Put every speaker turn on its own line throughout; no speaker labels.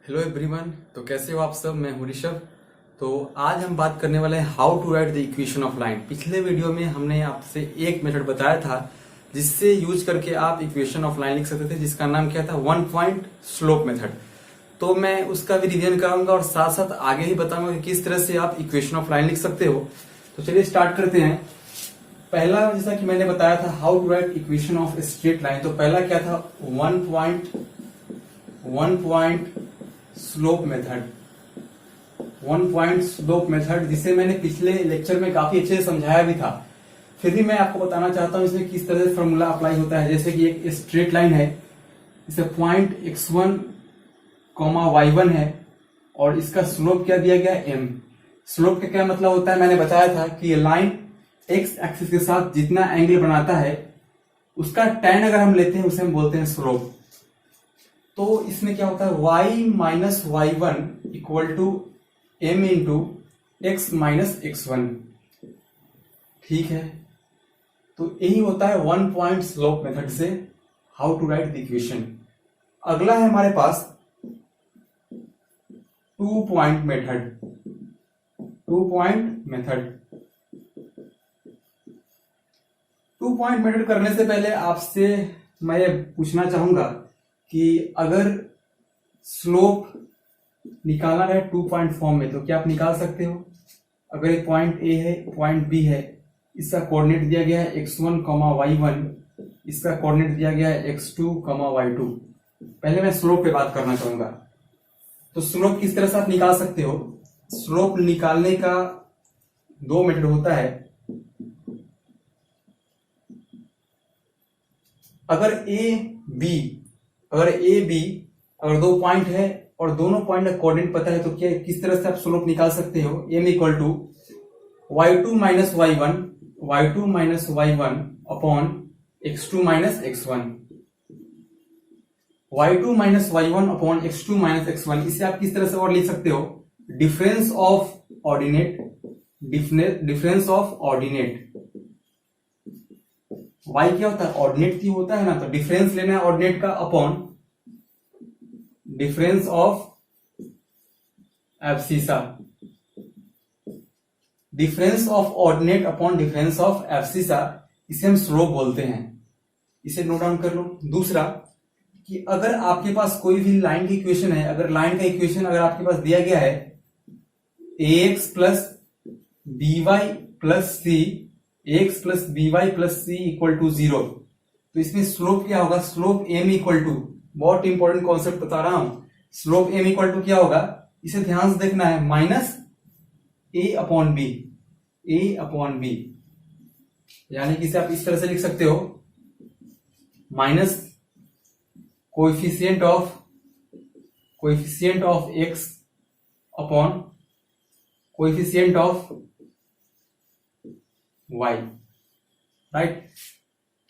Hello everyone. तो कैसे हो आप सब। मैं हूं ऋषभ। तो आज हम बात करने वाले हैं how to write the equation of line. पिछले वीडियो में हमने आपसे एक मेथड बताया था जिससे यूज करके आप इक्वेशन ऑफ लाइन लिख सकते थे, जिसका नाम क्या था, वन पॉइंट स्लोप मेथड। तो मैं उसका भी रिवीजन कराऊंगा और साथ साथ आगे ही बताऊंगा कि किस तरह से आप इक्वेशन ऑफ लाइन लिख सकते हो। तो चलिए स्टार्ट करते हैं। पहला, जैसा कि मैंने बताया था, how to write equation of straight line. तो पहला क्या था, one point slope method. One point slope method, जिसे मैंने पिछले लेक्चर में काफी अच्छे से समझाया भी था। फिर भी मैं आपको बताना चाहता हूं इसमें किस तरह से फॉर्मूला अप्लाई होता है। जैसे कि एक स्ट्रेट लाइन है, इसे पॉइंट x1 y1 है और इसका स्लोप क्या दिया गया, m। स्लोप का क्या मतलब होता है, मैंने बताया था कि ये लाइन x एक्सिस के साथ जितना एंगल बनाता है उसका tan अगर हम लेते हैं उसे हम बोलते हैं स्लोप। तो इसमें क्या होता है, y minus y1 equal to m into x minus x1। ठीक है, तो यही होता है वन पॉइंट स्लोप मेथड से how to write the equation. अगला है हमारे पास two point method. Two point method करने से पहले आपसे मैं ये पूछना चाहूंगा कि अगर स्लोप निकालना है टू पॉइंट फॉर्म में तो क्या आप निकाल सकते हो। अगर एक पॉइंट ए है, पॉइंट बी है, इसका कोऑर्डिनेट दिया गया है x1, y1, इसका कोऑर्डिनेट दिया गया है x2, y2। पहले मैं स्लोप पे बात करना चाहूंगा। तो स्लोप किस तरह से आप निकाल सकते हो। स्लोप निकालने का दो मेथड होता है। अगर ए बी अगर दो पॉइंट है और दोनों पॉइंट का कोऑर्डिनेट पता है तो क्या किस तरह से आप स्लोप निकाल सकते हो। m equal to y2 minus y1 upon x2 minus x1। y2 minus y1 upon x2 minus x1, इसे आप किस तरह से और लिख सकते हो, डिफरेंस ऑफ ऑर्डिनेट। y क्या होता है, ऑर्डिनेट की होता है ना, तो डिफरेंस लेना है ऑर्डिनेट का upon difference of abscissa. Difference of ordinate upon difference of abscissa, इसे हम स्लोप बोलते हैं। इसे नोट डाउन कर लो। दूसरा कि अगर आपके पास कोई भी लाइन की इक्वेशन है, अगर लाइन का इक्वेशन अगर आपके पास दिया गया है ax plus by plus c equal to 0, तो इसमें स्लोप क्या होगा, स्लोप m इक्वल टू, बहुत इंपॉर्टेंट कॉन्सेप्ट बता रहा हूं, स्लोप m इक्वल टू क्या होगा, इसे ध्यान से देखना है, माइनस a अपॉन बी। यानी कि इसे आप इस तरह से लिख सकते हो, minus coefficient of x upon coefficient of y, right.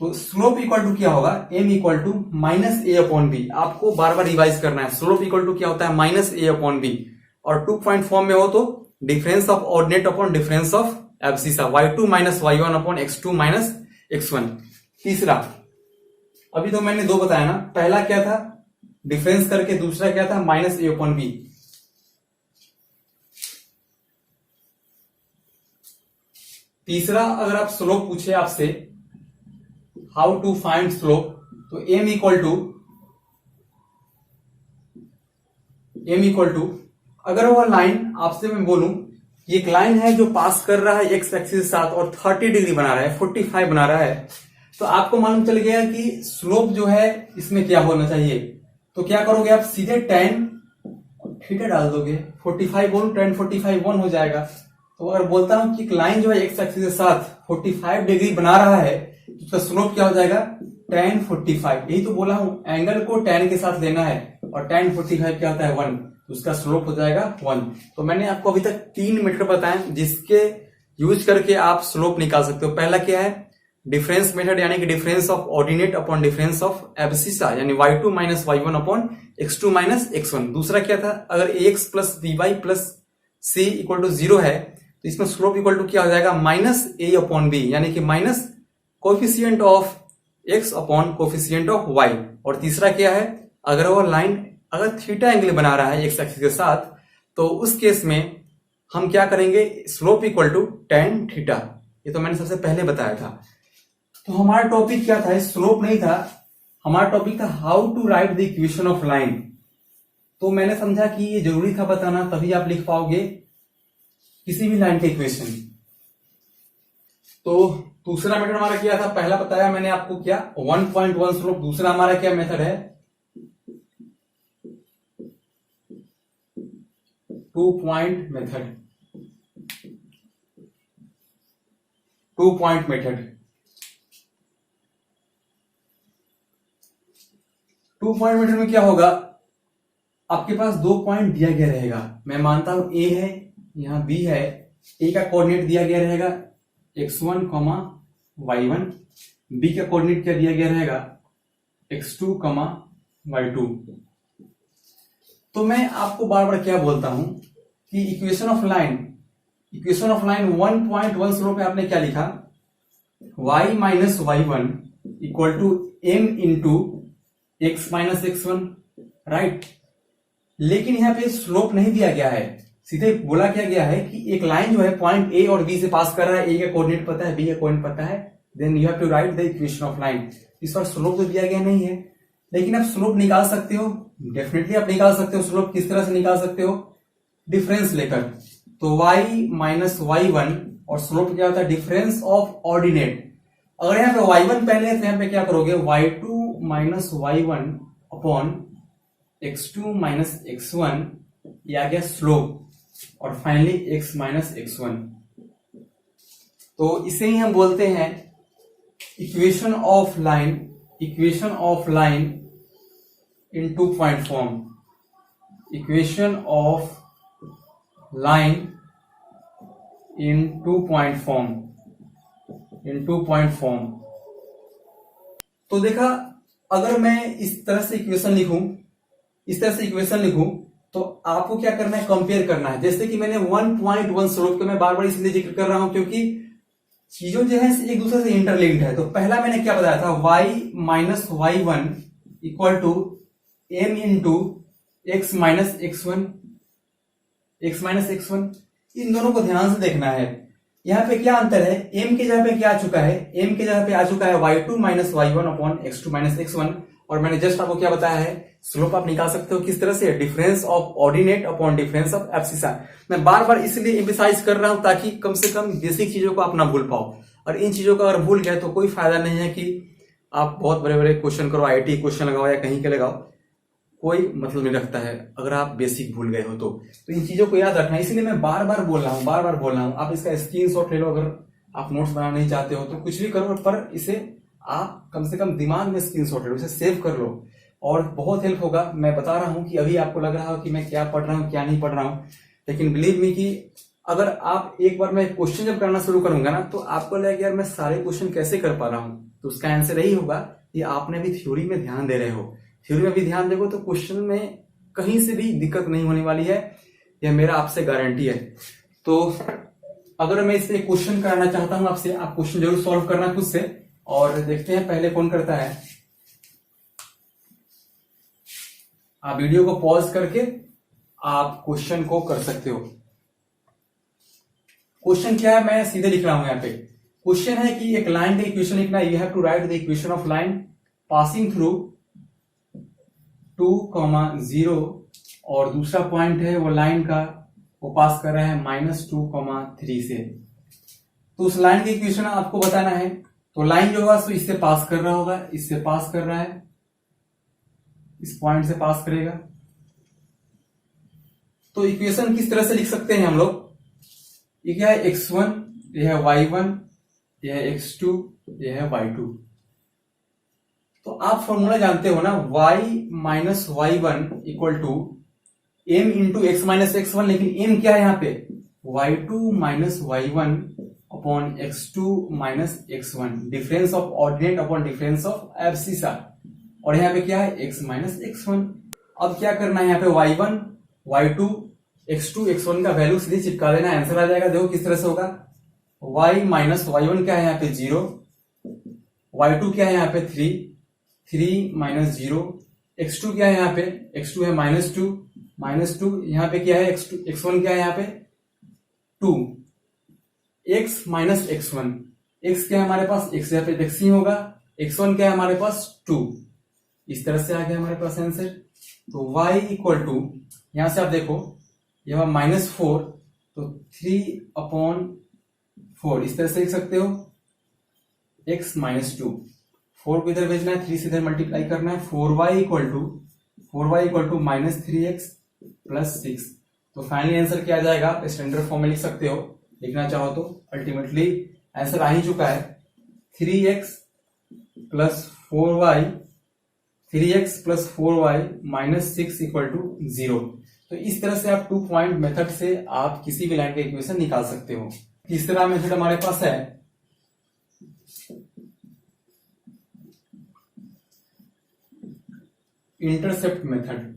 तो स्लोप इक्वल टू क्या होगा, m equal to minus A upon B. आपको बार बार रिवाइज करना है, स्लोप इक्वल टू क्या होता है, माइनस ए अपॉन बी। और टू पॉइंट फॉर्म में हो तो difference of ordinate upon difference of abscissa, y2 minus y1 upon x2 minus x1। तीसरा, अभी तो मैंने दो बताया ना, पहला क्या था डिफरेंस करके, दूसरा क्या था माइनस ए अपॉन बी। तीसरा, अगर आप स्लोप पूछे आपसे हाउ टू फाइंड स्लोप, तो m इक्वल टू अगर वह लाइन आपसे मैं बोलूं ये एक लाइन है जो पास कर रहा है x एक्सिस के साथ और 30 डिग्री बना रहा है, 45 बना रहा है, तो आपको मालूम चल गया कि स्लोप जो है इसमें क्या होना चाहिए। तो क्या करोगे आप, सीधे tan थीटा डाल दोगे, 45 बोलूं tan 45 1 हो जाएगा। तो अगर बोलता हूं कि एक लाइन जो है x एक्सिस के साथ 45 डिग्री बना रहा है तो उसका स्लोप क्या हो जाएगा, tan 45। यही तो बोला हूं, एंगल को tan के साथ लेना है और tan 45 क्या होता है 1, तो उसका स्लोप हो जाएगा 1। तो मैंने आपको अभी तक 3 मेथड बताए जिसके यूज करके आप स्लोप निकाल सकते हो। पहला क्या है, डिफरेंस मेथड, यानी कि difference of ordinate upon difference of abscissa, यानी y2 minus y1 upon x2 minus x1। दूसरा क्या था, अगर ax plus by plus c equal to 0 है तो इसमें स्लोप इक्वल टू क्या हो जाएगा, माइनस a अपॉन b, यानी कि minus coefficient of x upon coefficient of y। और तीसरा क्या है, अगर वो लाइन अगर थीटा एंगल बना रहा है एक्स एक्सिस के साथ, तो उस केस में हम क्या करेंगे, slope equal to tan theta. ये तो मैंने सबसे पहले बताया था। तो हमारा टॉपिक क्या था, स्लोप नहीं था, हमारा टॉपिक था how to write the equation of line. तो मैंने समझा कि ये जरूरी था बताना, तभी आप लिख पाओगे किसी भी लाइन के इक्वेशन। तो दूसरा मेथड हमारा क्या था, पहला बताया मैंने आपको क्या, 1.1 स्लोप। दूसरा हमारा क्या मेथड है, 2 point method. 2 point method. 2 point method में क्या होगा, आपके पास 2 पॉइंट दिया गया रहेगा। मैं मानता हूं ए है, यहां बी है। ए का कोऑर्डिनेट दिया गया रहेगा x1, y1। बी का कोऑर्डिनेट क्या दिया गया रहेगा, x2, y2। तो मैं आपको बार बार क्या बोलता हूं कि इक्वेशन ऑफ लाइन 1.1 स्लोप में आपने क्या लिखा, y minus y1 equal to m into x minus x1, right. लेकिन यहां पे स्लोप नहीं दिया गया है, सीधे बोला क्या गया है कि एक लाइन जो है पॉइंट ए और बी से पास कर रहा है, ए का कोऑर्डिनेट पता है, बी का कोऑर्डिनेट पता है, then you have to write the equation of line. इस बार स्लोप तो दिया गया नहीं है, लेकिन आप स्लोप निकाल सकते हो, डेफिनेटली आप निकाल सकते हो। स्लोप किस तरह से निकाल सकते हो, डिफरेंस लेकर। तो y माइनस y1 और स्लोप क्या होता है, डिफरेंस ऑफ ऑर्डिनेट। अगर यहाँ पे y1 पहले है तो यहाँ पे क्या करोगे, y2 minus y1 upon x2 minus x1, ये आ गया स्लोप, और फाइनली x माइनस x1। तो इसे ही हम बोलते हैं equation of line in 2 point form. Equation of line in 2 point form. तो देखा, अगर मैं इस तरह से इक्वेशन लिखूं तो आपको क्या करना है, कंपेयर करना है। जैसे कि मैंने 1.1 स्लोप का मैं बार बार इसलिए जिक्र कर रहा हूं क्योंकि चीजों जो है एक दूसरे से इंटरलिंक्ड है। तो पहला मैंने क्या बताया था, y minus y1 equal to m into x minus x1। इन दोनों को ध्यान से देखना है। यहाँ पे क्या अंतर है, m के जगह पे क्या आ चुका है, m के जगह पे आ चुका है y2 minus y1 upon x2 minus x1। और मैंने जस्ट आपको क्या बताया है, स्लोप आप निकाल सकते हो किस तरह से, difference of ordinate upon difference of abscissa. मैं बार बार इसलिए एम्फसाइज कर रहा हूं ताकि कम से कम बेसिक चीजों को आप ना भूल पाओ। और इन चीजों को अगर भूल गए तो कोई फायदा नहीं है कि आप बहुत बड़े बड़े क्वेश्चन करो, IIT क्वेश्चन लगाओ या कहीं के लगाओ, कोई मतलब नहीं रखता है अगर आप बेसिक भूल गए हो तो इन चीजों को याद रखना। इसलिए मैं बार बार बोल रहा हूं। आप इसका स्क्रीनशॉट ले लो, अगर आप नोट्स बनाना नहीं चाहते हो तो कुछ भी करो, पर इसे आप कम से कम दिमाग में स्क्रीनशॉट ले लो, इसे सेव कर लो और बहुत हेल्प होगा। मैं बता रहा हूं कि अभी आपको लग रहा हो कि मैं क्या पढ़ रहा हूं क्या नहीं पढ़ रहा हूं, लेकिन बिलीव मी कि अगर आप एक बार मैं क्वेश्चन जब करना शुरू करूंगा ना, तो आपको लगेगा यार मैं सारे क्वेश्चन कैसे कर पा रहा हूं। तो उसका आंसर यही होगा कि आपने भी थ्योरी में ध्यान दे रहे हो। थ्योरी में भी ध्यान देखो तो क्वेश्चन में कहीं से भी दिक्कत नहीं होने वाली है, यह मेरा आपसे गारंटी है। तो अगर मैं इससे क्वेश्चन कराना चाहता हूं आपसे, आप क्वेश्चन जरूर सॉल्व करना खुद से। और देखते हैं पहले कौन करता है। आप वीडियो को पॉज करके आप क्वेश्चन को कर सकते हो। क्वेश्चन क्या है, मैं सीधे लिख रहा हूं यहाँ पे। क्वेश्चन है कि एक लाइन का इक्वेशन लिखना है। You have to write the equation of line passing through 2, 0 और दूसरा पॉइंट है वो लाइन का, वो पास कर रहा है -2, 3 से। तो उस लाइन की इक्वेशन आपको बताना है। तो लाइन जो होगा सो इससे पास कर रहा होगा, इससे पास कर रहा है, इस पॉइंट से पास करेगा। तो इक्वेशन किस तरह से लिख सकते हैं हम लोग, ये क्या है, x1, यह है y1, यह है x2, यह है y2। तो आप फॉर्मूला जानते हो ना, y minus y1 equal to m into x minus x1। लेकिन m क्या है यहाँ पे, y2 minus y1 upon x2 minus x1, difference of ordinate upon difference of abscissa. और यहाँ पे क्या है, x माइनस x1। अब क्या करना है, यहाँ पे y1, y2, x2, x1 का वैल्यू सीधे चिपका देना, आंसर आ जाएगा। देखो किस तरह से होगा, y माइनस y1 क्या है यहाँ पे 0, y2 क्या है यहाँ पे 3 माइनस 0, x2 क्या है यहाँ पे, x2 है -2, यहाँ पे क्या है x2, x1 क्या है यहाँ पे 2, x माइनस x1, x क्या है हमारे पास, x यहाँ पे x ही होगा, x1 क्या है हमारे पास 2, इस तरह से आ गया हमारे पास आंसर। तो y इक्वल टू, यहां से आप देखो ये -4, तो 3/4 इस तरह से लिख सकते हो, x -2, 4 को इधर भेजना है, 3 से इधर मल्टीप्लाई करना है, 4y equal to -3x plus 6। तो फाइनली आंसर क्या आ जाएगा, स्टैंडर्ड फॉर्म में लिख सकते हो, लिखना चाहो तो। अल्टीमेटली आंसर आ ही चुका है, 3x plus 4y -6 equal to 0। तो इस तरह से आप 2 पॉइंट मेथड से आप किसी भी लाइन का इक्वेशन निकाल सकते हो। तीसरा मेथड हमारे पास है इंटरसेप्ट मेथड।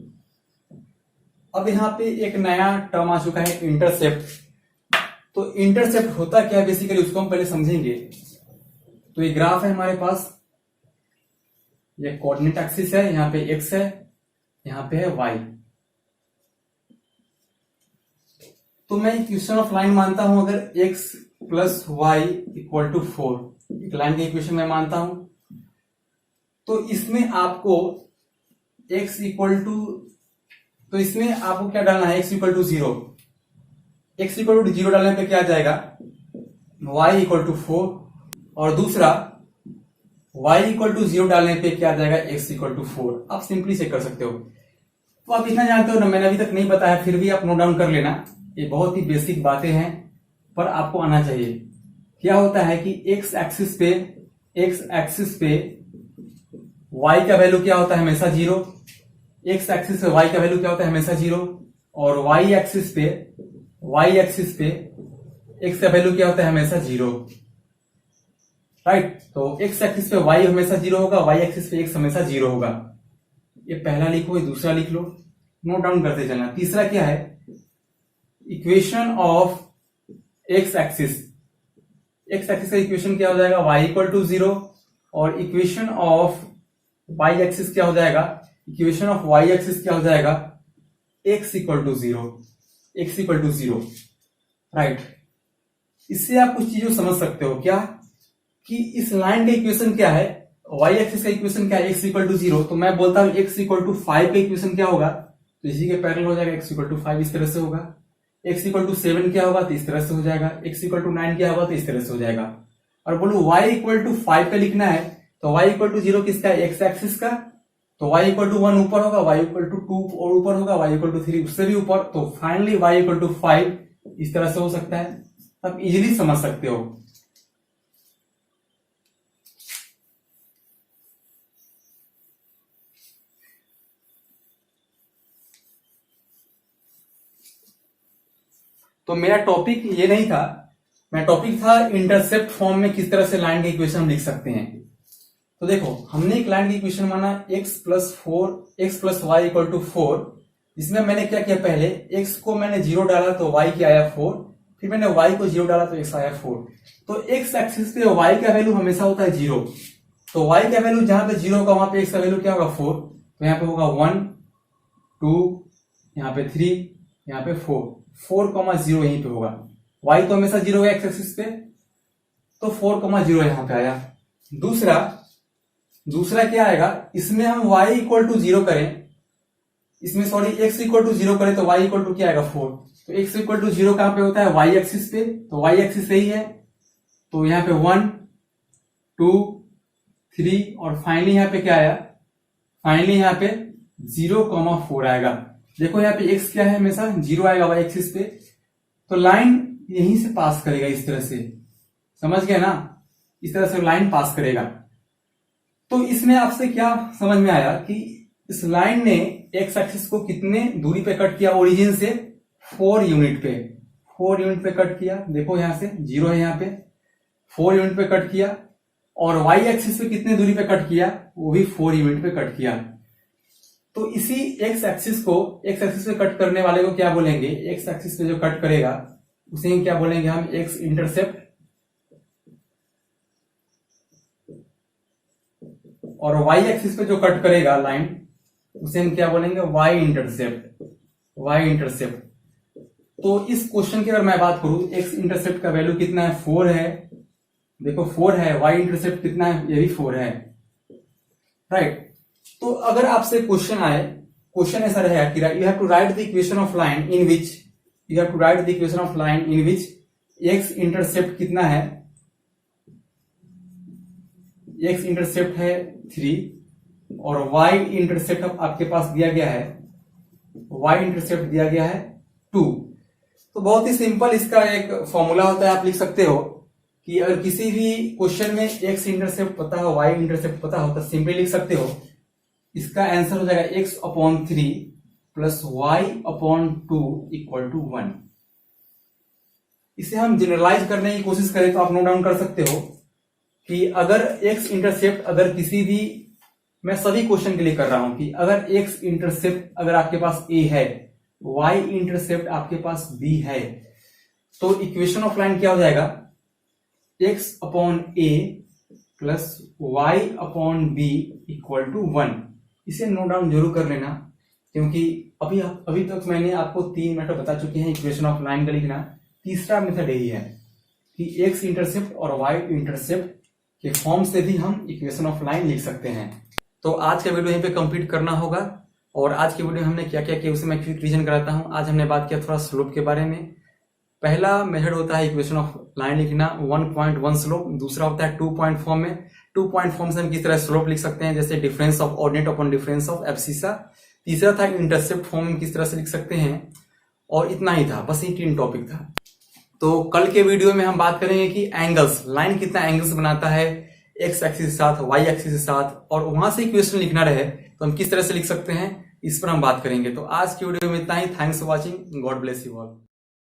अब यहां पे एक नया टर्म आ चुका है, इंटरसेप्ट। तो इंटरसेप्ट होता क्या है बेसिकली, उसको हम पहले समझेंगे। तो ये ग्राफ है हमारे पास, ये कोऑर्डिनेट एक्सिस है, यहाँ पे x है, यहाँ पे है y। तो मैं इक्वेशन ऑफ लाइन मानता हूं, अगर x plus Y equal to 4, एक लाइन की इक्वेशन मैं मानता हूं, तो इसमें आपको x इक्वल टू, तो इसमें आपको क्या डालना है, x equal to 0, x equal to 0 डालने पे क्या आ जाएगा, y इक्वल टू 4, और दूसरा y इक्वल टू 0 डालने पे क्या आ जाएगा, x इक्वल टू 4। आप सिंपली चेक कर सकते हो। तो आप इतना जानते हो ना, मैंने अभी तक नहीं बताया, फिर भी आप नोट डाउन कर लेना, ये बहुत ही बेसिक बातें हैं पर आपको आना चाहिए। क्या होता है कि x एक्सिस पे y का वैल्यू क्या होता है, हमेशा 0। x एक्सिस पे y का वैल्यू क्या होता है, हमेशा 0। और y एक्सिस पे x का वैल्यू क्या होता है, हमेशा 0। राइट। तो x एक्सिस पे y हमेशा 0 होगा, y एक्सिस पे x हमेशा 0 होगा। ये पहला लिखो, ये दूसरा लिख लो, नोट डाउन करते चलना। तीसरा क्या है, इक्वेशन ऑफ x एक्सिस का इक्वेशन क्या हो जाएगा, y इक्वल टू 0, और इक्वेशन ऑफ y एक्सिस क्या हो जाएगा, इक्वेशन ऑफ y एक्सिस क्या हो जाएगा, x इक्वल टू 0, राइट। इससे आप कुछ चीजों समझ सकते हो क्या, कि इस लाइन का इक्वेशन क्या है, y एक्सिस का इक्वेशन क्या है, x इक्वल टू 0। तो मैं बोलता हूं x इक्वल टू 5 का इक्वेशन क्या होगा, तो इसी के पैरेलल हो जाएगा, x इक्वल टू 5 इस तरह से होगा। x इक्वल टू 7 क्या होगा, तो इस तरह से हो जाएगा। x इक्वल टू 9 क्या होगा, तो इस तरह से हो जाएगा। और बोलो y इक्वल टू 5 का लिखना है, तो y इक्वल टू 0 किसका है, x एक्सिस का। तो y इक्वल टू 1 ऊपर होगा, y इक्वल टू 2 और ऊपर होगा, y इक्वल टू 3 उससे भी ऊपर। तो फाइनली y इक्वल टू 5 इस तरह से हो सकता है। आप इजीली समझ सकते हो। तो मेरा टॉपिक ये नहीं था, मेरा टॉपिक था इंटरसेप्ट फॉर्म में किस तरह से लाइन के इक्वेशन हम लिख सकते हैं। तो देखो, हमने एक लाइन की इक्वेशन माना x plus Y equal to 4। इसमें मैंने क्या किया, पहले x को मैंने 0 डाला तो y क्या आया 4, फिर मैंने y को 0 डाला तो x आया 4। तो x एक्सिस पे y का वैल्यू हमेशा होता है 0। तो y का वैल्यू जहां पे 0 होगा वहां पे x का वैल्यू क्या होगा 4। तो यहाँ पे होगा 1 2, यहाँ पे 3, यहाँ पे 4,0 यहीं पे होगा। y तो हमेशा 0 है x एक्सिस पे, तो 4,0 यहां पे आया। दूसरा क्या आएगा, इसमें हम y इक्वल टू 0 करें, इसमें सॉरी x इक्वल टू 0 करें तो y इक्वल टू क्या आएगा 4। तो x इक्वल टू 0 कहां पे होता है, y एक्सिस पे। तो y एक्सिस सही है, तो यहाँ पे 1 2 3 और फाइनली यहाँ पे क्या आया, फाइनली यहाँ पे 0,4 आएगा। देखो यहाँ पे x क्या है, हमेशा 0 आएगा y एक्सिस पे। तो लाइन यहीं से पास करेगा, इस तरह से, समझ गए ना, इस तरह से लाइन पास करेगा। तो इसमें आपसे क्या समझ में आया कि इस लाइन ने x एक्सिस को कितने दूरी पे कट किया, ओरिजिन से 4 यूनिट पे कट किया। देखो यहां से 0 है, यहाँ पे 4 यूनिट पे कट किया। और y एक्सिस पे कितने दूरी पे कट किया, वो भी 4 यूनिट पे कट किया। तो इसी x एक्सिस पे कट करने वाले को क्या बोलेंगे, x एक्सिस पे जो कट करेगा उसे क्या बोलेंगे हम, x इंटरसेप्ट। और y एक्सिस पे जो कट करेगा लाइन उसे हम क्या बोलेंगे, वाई इंटरसेप्ट, वाई इंटरसेप्ट। तो इस क्वेश्चन की अगर मैं बात करूं, एक्स इंटरसेप्ट का वैल्यू कितना है, 4 है, देखो 4 है, वाई इंटरसेप्ट कितना है, ये भी 4 है, राइट। तो अगर आपसे क्वेश्चन आए, क्वेश्चन ऐसा रहेगा कि you have to write the equation of line in which, you have to write the equation of line in which X intercept कितना है, एक्स इंटरसेप्ट है 3 और वाई इंटरसेप्ट आपके पास दिया गया है, वाई इंटरसेप्ट दिया गया है 2। तो बहुत ही सिंपल इसका एक फॉर्मूला होता है, आप लिख सकते हो कि अगर किसी भी क्वेश्चन में एक्स इंटरसेप्ट पता हो, वाई इंटरसेप्ट पता हो, तो सिंपली लिख सकते हो, इसका आंसर हो जाएगा x/3 plus y/2 equal to 1। इसे हम जनरलाइज करने की कोशिश करें तो आप नोट डाउन कर सकते हो कि अगर एक्स इंटरसेप्ट, अगर किसी भी, मैं सभी क्वेश्चन के लिए कर रहा हूं कि अगर एक्स इंटरसेप्ट अगर आपके पास a है, y इंटरसेप्ट आपके पास b है, तो इक्वेशन ऑफ लाइन क्या हो जाएगा, x/a plus y/b equal to 1। इसे नोट डाउन जरूर कर लेना, क्योंकि अभी तक मैंने आपको 3 मेथड बता चुके हैं इक्वेशन ऑफ लाइन का लिखना। तीसरा मेथड यही है कि एक्स इंटरसेप्ट और वाई इंटरसेप्ट के फॉर्म से भी हम इक्वेशन ऑफ लाइन लिख सकते हैं। तो आज का वीडियो यहीं पे कंप्लीट करना होगा। और आज की वीडियो में हमने क्या क्या किया उसे मैं क्विक रिवीजन कराता हूं। आज हमने बात किया थोड़ा स्लोप के बारे में। पहला मेथड होता है इक्वेशन ऑफ लाइन लिखना 1.1 स्लोप। दूसरा होता है 2 पॉइंट फॉर्म में। 2 पॉइंट फॉर्म से हम किस तरह स्लोप लिख सकते हैं, जैसे difference of ordinate upon difference of abscissa. तीसरा था इंटरसेप्ट फॉर्म में किस तरह से लिख सकते हैं। और इतना ही था, बस ये 3 टॉपिक था। तो कल के वीडियो में हम बात करेंगे कि एंगल्स, लाइन कितना एंगल्स बनाता है एक्स एक्सिस के साथ, वाई एक्सिस के साथ, और वहां से इक्वेशन लिखना रहे तो हम किस तरह से लिख सकते हैं, इस पर हम बात करेंगे। तो आज की वीडियो में इतना ही। Thanks for watching. God bless you all.